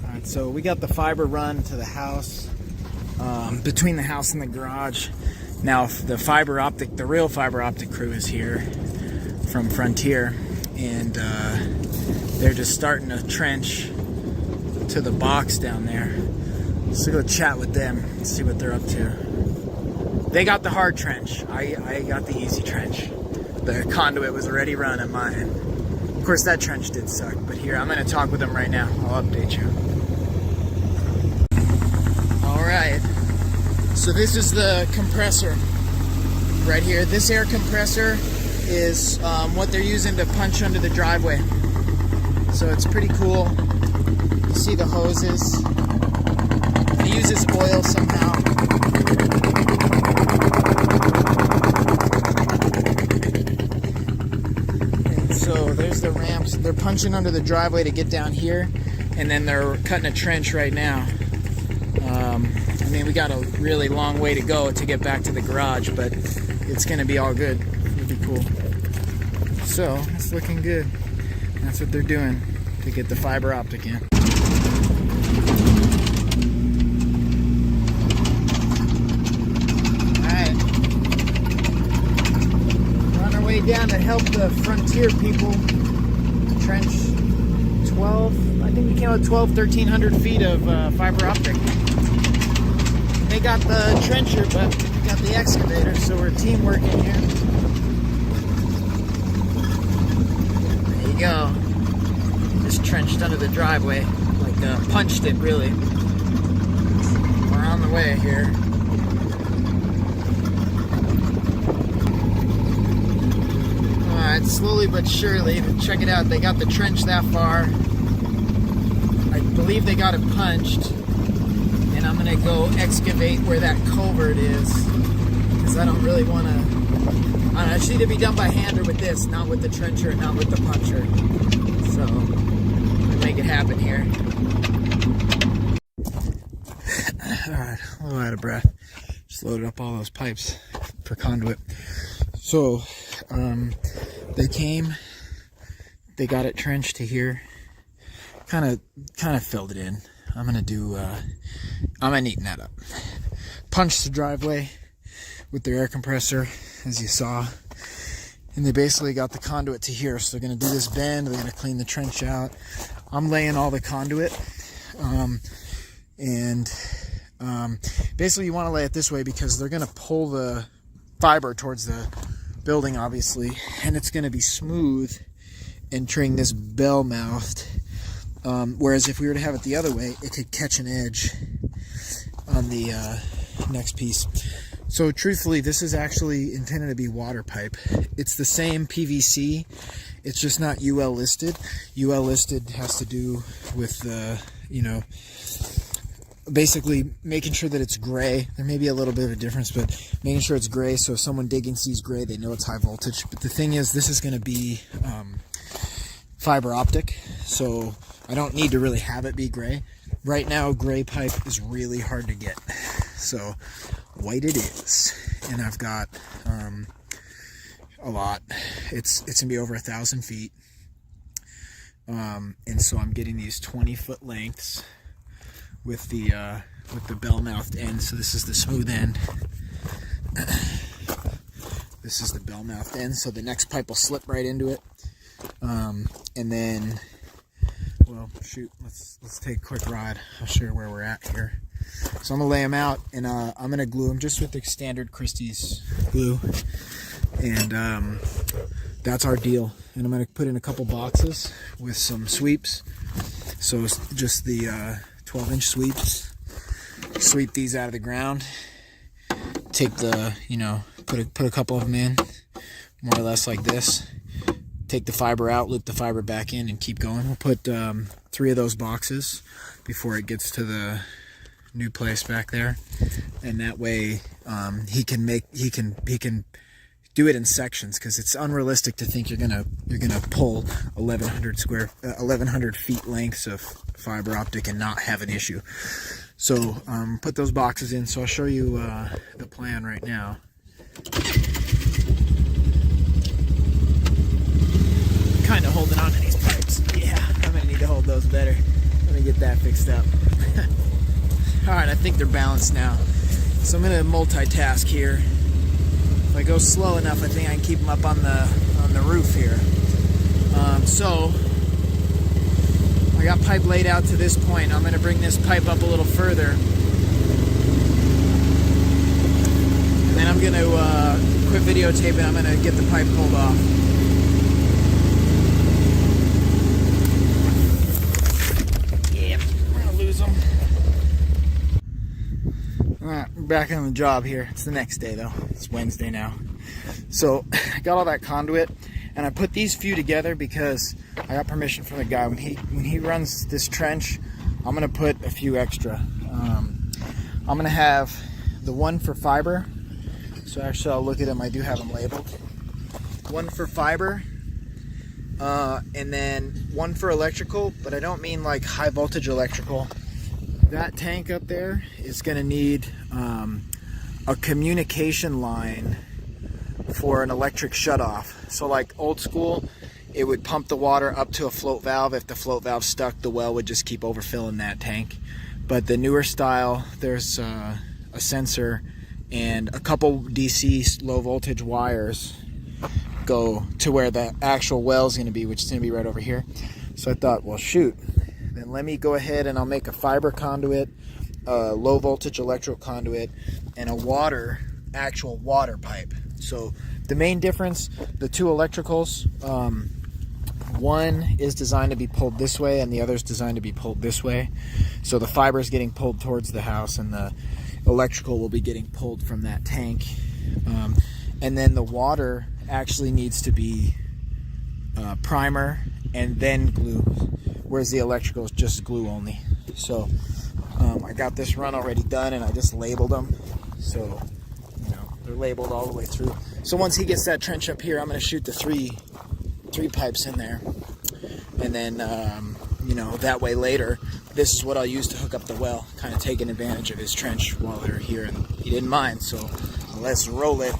Alright, so we got the fiber run to the house, between the house and the garage. Now the fiber optic, the real fiber optic crew is here from Frontier, and they're just starting a trench to the box down there. So go chat with them and see what they're up to. They got the hard trench. I got the easy trench. The conduit was already run at mine. Of course, that trench did suck, but here, I'm gonna talk with them right now. I'll update you. All right, so this is the compressor right here. This air compressor is what they're using to punch under the driveway. So it's pretty cool. You see the hoses. It uses oil somehow. And so there's the ramps. They're punching under the driveway to get down here, and then they're cutting a trench right now. I mean, we got a really long way to go to get back to the garage, but it's gonna be all good. It'll be cool. So it's looking good. That's what they're doing to get the fiber optic in. Alright. We're on our way down to help the Frontier people trench 12, I think we came with 1,300 feet of fiber optic. They got the trencher, but we got the excavator, so we're teamwork in here. There you go. Just trenched under the driveway, like punched it really. We're on the way here. Alright, slowly but surely, check it out, they got the trench that far. I believe they got it punched. And I'm gonna go excavate where that culvert is, because I don't really want to. I just need to be done by hand or with this, not with the trencher, not with the puncher. So I'm gonna make it happen here. All right, a little out of breath. Just loaded up all those pipes for conduit. So they came, they got it trenched to here. Kind of filled it in. I'm gonna neaten that up. Punch the driveway with their air compressor, as you saw. And they basically got the conduit to here. So they're gonna do this bend, they're gonna clean the trench out. I'm laying all the conduit. Basically you wanna lay it this way because they're gonna pull the fiber towards the building, obviously. And it's gonna be smooth entering this bell-mouthed. Whereas if we were to have it the other way, it could catch an edge on the next piece. So truthfully, this is actually intended to be water pipe. It's the same PVC, it's just not UL listed. UL listed has to do with, basically making sure that it's gray. There may be a little bit of a difference, but making sure it's gray so if someone digging sees gray, they know it's high voltage. But the thing is, this is going to be fiber optic, so I don't need to really have it be gray. Right now, gray pipe is really hard to get, so white it is. And I've got a lot. It's gonna be over 1,000 feet, and so I'm getting these 20-foot lengths with the bell-mouthed end. So this is the smooth end. This is the bell-mouthed end. So the next pipe will slip right into it. And then, well, shoot, let's take a quick ride. I'll show you where we're at here. So I'm gonna lay them out, and I'm gonna glue them just with the standard Christie's glue, and that's our deal. And I'm gonna put in a couple boxes with some sweeps. So it's just the 12-inch sweeps. Sweep these out of the ground. Take the, put a couple of them in, more or less like this. Take the fiber out, loop the fiber back in, and keep going. We'll put 3 of those boxes before it gets to the new place back there, and that way he can do it in sections, because it's unrealistic to think you're gonna pull 1,100 feet lengths of fiber optic and not have an issue. So put those boxes in. So I'll show you the plan right now. Kind of holding on to these pipes. Yeah, I'm gonna need to hold those better. Let me get that fixed up. Alright, I think they're balanced now. So I'm going to multitask here. If I go slow enough, I think I can keep them up on the roof here. So I got pipe laid out to this point. I'm going to bring this pipe up a little further. And then I'm going to quit videotaping. I'm going to get the pipe pulled off. Yep, we're going to lose them. Alright, we're back on the job here. It's the next day though. It's Wednesday now. So I got all that conduit and I put these few together because I got permission from the guy. When he runs this trench, I'm gonna put a few extra. I'm gonna have the one for fiber. So actually I'll look at them. I do have them labeled. One for fiber, and then one for electrical, but I don't mean like high voltage electrical. That tank up there is going to need a communication line for an electric shutoff. So like old school, it would pump the water up to a float valve. If the float valve stuck, the well would just keep overfilling that tank. But the newer style, there's a sensor and a couple DC low voltage wires go to where the actual well is going to be, which is going to be right over here. So I thought, well, shoot. Then let me go ahead and I'll make a fiber conduit, a low voltage electrical conduit, and a actual water pipe. So the main difference, the two electricals, one is designed to be pulled this way and the other is designed to be pulled this way. So the fiber is getting pulled towards the house and the electrical will be getting pulled from that tank. And then the water actually needs to be primer and then glue, whereas the electrical is just glue only. So I got this run already done and I just labeled them. So, you know, they're labeled all the way through. So once he gets that trench up here, I'm going to shoot the three pipes in there. And then, you know, that way later, this is what I'll use to hook up the well, kind of taking advantage of his trench while they're here. And he didn't mind, so let's roll it.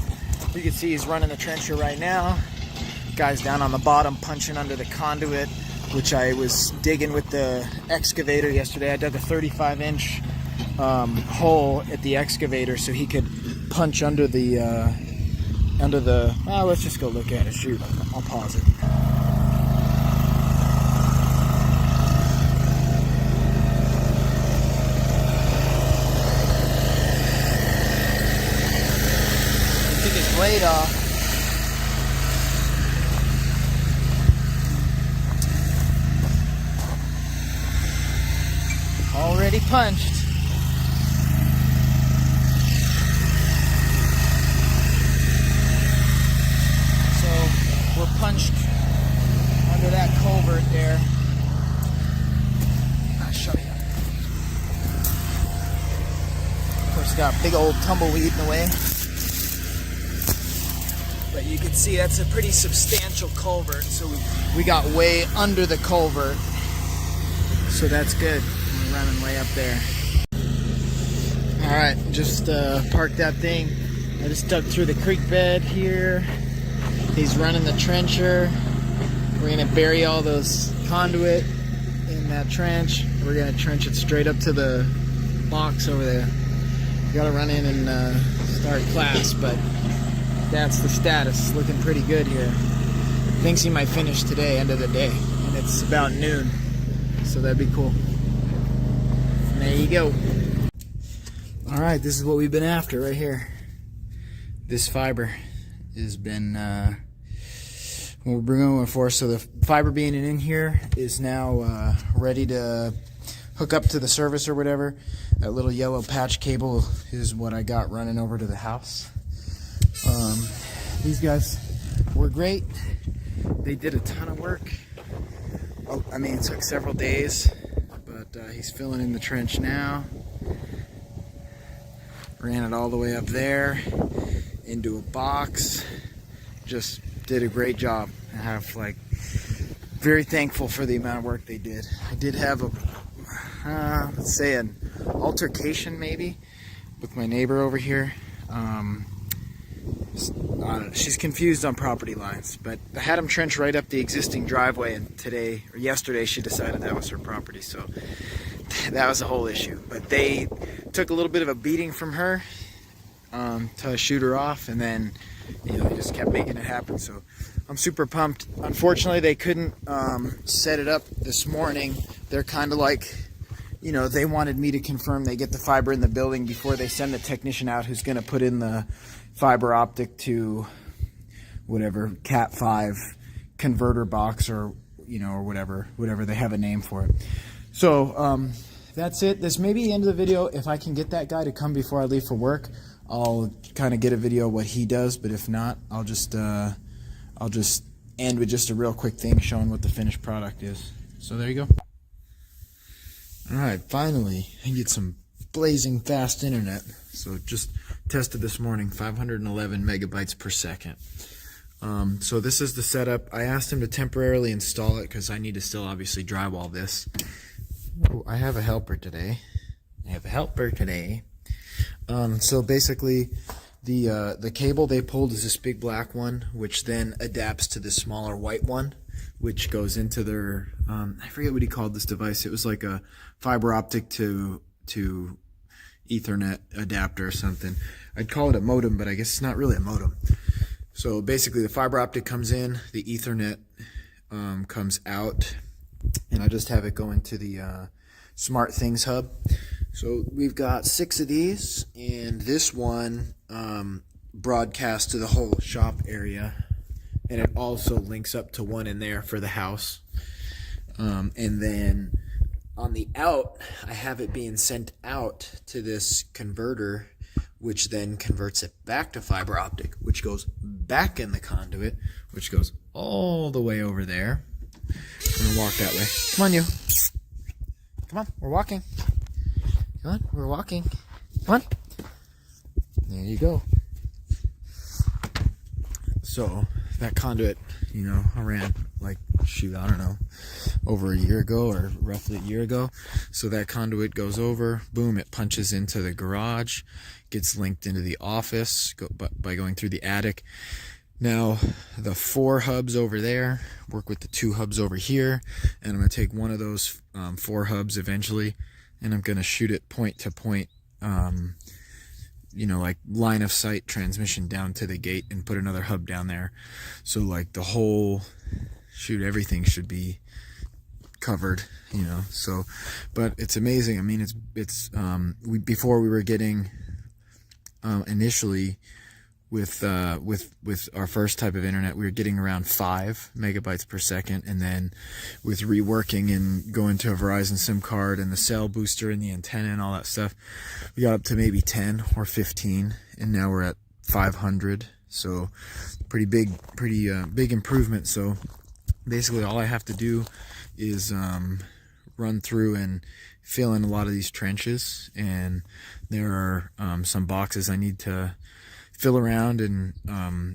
You can see he's running the trencher right now. Guy's down on the bottom punching under the conduit, which I was digging with the excavator yesterday. I dug a 35-inch hole at the excavator so he could punch under the let's just go look at it. Shoot, I'll pause it. He took his blade off. Already punched. So we're punched under that culvert there. I'll show you. Of course, got big old tumbleweed in the way. But you can see that's a pretty substantial culvert. So we got way under the culvert. So that's good. Running way up there. Alright, just parked that thing. I just dug through the creek bed here. He's running the trencher. We're going to bury all those conduit in that trench. We're going to trench it straight up to the box over there. We got to run in and start class, but that's the status. It's looking pretty good here. Thinks he might finish today, end of the day, and it's about noon, so that'd be cool. There you go. Alright, this is what we've been after right here. This fiber has been what we're going for. So the fiber being in here is now ready to hook up to the service or whatever. That little yellow patch cable is what I got running over to the house. These guys were great. They did a ton of work. Oh, I mean, it took several days. But he's filling in the trench now. Ran it all the way up there into a box. Just did a great job. I have very thankful for the amount of work they did. I did have let's say an altercation maybe with my neighbor over here. I don't know, she's confused on property lines, but I had them trench right up the existing driveway, and today or yesterday she decided that was her property, so that was the whole issue. But they took a little bit of a beating from her to shoot her off, and then they just kept making it happen. So I'm super pumped. Unfortunately, they couldn't set it up this morning. They're kind of like, they wanted me to confirm they get the fiber in the building before they send the technician out who's going to put in the fiber optic to whatever Cat 5 converter box, or or whatever they have a name for it. So that's it. This may be the end of the video. If I can get that guy to come before I leave for work, I'll kind of get a video of what he does. But if not, I'll just end with just a real quick thing showing what the finished product is. So there you go. All right, finally I get some blazing fast internet. So just tested this morning, 511 megabytes per second. So this is the setup. I asked him to temporarily install it because I need to still obviously drywall this. Oh, I have a helper today. So basically the cable they pulled is this big black one, which then adapts to the smaller white one, which goes into their I forget what he called this device. It was like a fiber optic to Ethernet adapter or something. I'd call it a modem, but I guess it's not really a modem. So basically the fiber optic comes in, the Ethernet comes out, and I just have it going to the Smart Things hub. So we've got 6 of these, and this one broadcasts to the whole shop area, and it also links up to one in there for the house. And then on the out, I have it being sent out to this converter, which then converts it back to fiber optic, which goes back in the conduit, which goes all the way over there. We're gonna walk that way. Come on, you. Come on, we're walking. Come on, we're walking. Come on. There you go. So that conduit, I ran like, I don't know, over a year ago, or roughly a year ago. So that conduit goes over, boom, it punches into the garage, gets linked into the office by going through the attic. Now the 4 hubs over there work with the 2 hubs over here, and I'm going to take one of those 4 hubs eventually, and I'm going to shoot it point to point, like line of sight transmission down to the gate, and put another hub down there. So like the whole everything should be covered, so, but it's amazing. I mean, before we were getting initially with our first type of internet, we were getting around 5 megabytes per second, and then with reworking and going to a Verizon SIM card and the cell booster and the antenna and all that stuff, we got up to maybe 10 or 15, and now we're at 500. So pretty big improvement. So basically all I have to do is run through and fill in a lot of these trenches, and there are some boxes I need to fill around and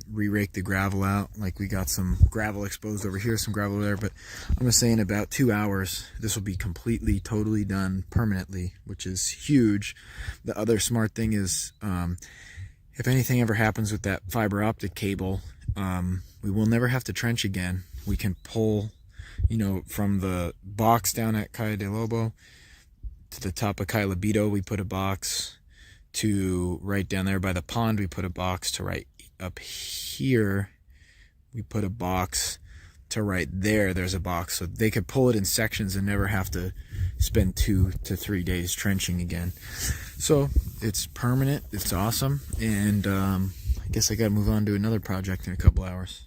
re-rake the gravel out. Like we got some gravel exposed over here, some gravel over there, but I'm gonna say in about 2 hours this will be completely, totally done permanently, which is huge. The other smart thing is if anything ever happens with that fiber optic cable, we will never have to trench again. We can pull, from the box down at Calle de Lobo to the top of Calle Libido, we put a box. To right down there by the pond, we put a box. To right up here, we put a box. To right there, there's a box. So they could pull it in sections and never have to spend 2 to 3 days trenching again. So it's permanent. It's awesome. And I guess I got to move on to another project in a couple hours.